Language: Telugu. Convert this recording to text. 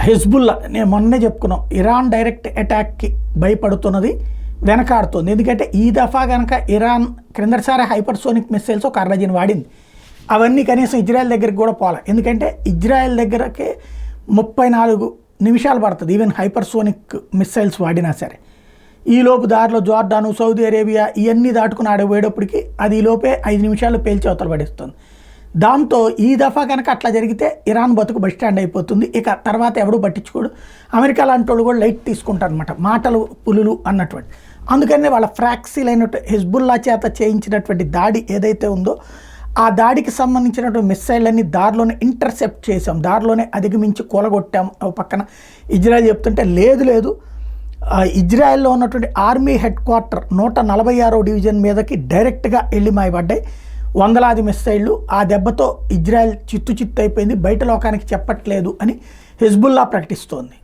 హిజ్బుల్లా నేను మొన్నే చెప్పుకున్నాం, ఇరాన్ డైరెక్ట్ అటాక్కి భయపడుతున్నది, వెనకాడుతుంది. ఎందుకంటే ఈ దఫా కనుక ఇరాన్ క్రిందటిసారి హైపర్సోనిక్ మిస్సైల్స్ ఒక 60 వాడింది, అవన్నీ కనీసం ఇజ్రాయెల్ దగ్గరికి కూడా పోలే. ఎందుకంటే ఇజ్రాయెల్ దగ్గరకి 34 నిమిషాలు పడుతుంది ఈవెన్ హైపర్సోనిక్ మిస్సైల్స్ వాడినా సరే. ఈలోపు దారిలో జోర్డాను, సౌదీ అరేబియా ఇవన్నీ దాటుకుని ఆడపోయేటప్పటికి అది ఈలోపే 5 నిమిషాలు పేల్చి అవతల పడేస్తుంది. దాంతో ఈ దఫా కనుక అట్లా జరిగితే ఇరాన్ బతుకు బస్ స్టాండ్ అయిపోతుంది. ఇక తర్వాత ఎవడూ పట్టించుకోడు. అమెరికా లాంటి వాళ్ళు కూడా లైట్ తీసుకుంటారు అనమాట, మాటలు పులులు అన్నటువంటి. అందుకనే వాళ్ళ ఫ్రాక్సీలు అయినట్టు హిజ్బుల్లా చేత చేయించినటువంటి దాడి ఏదైతే ఉందో ఆ దాడికి సంబంధించినటువంటి మిస్సైళ్ళన్నీ దారిలోనే ఇంటర్సెప్ట్ చేసాం, దారిలోనే అధిగమించి కూలగొట్టాం. ఒక పక్కన ఇజ్రాయెల్ చెప్తుంటే లేదు ఇజ్రాయెల్లో ఉన్నటువంటి ఆర్మీ హెడ్ క్వార్టర్ 146వ డివిజన్ మీదకి డైరెక్ట్గా వెళ్ళి మాయబడ్డాయి వందలాది మిస్సైళ్ళు. ఆ దెబ్బతో ఇజ్రాయెల్ చిత్తు అయిపోయింది, బయట లోకానికి చెప్పట్లేదు అని హిజ్బుల్లా ప్రకటిస్తోంది.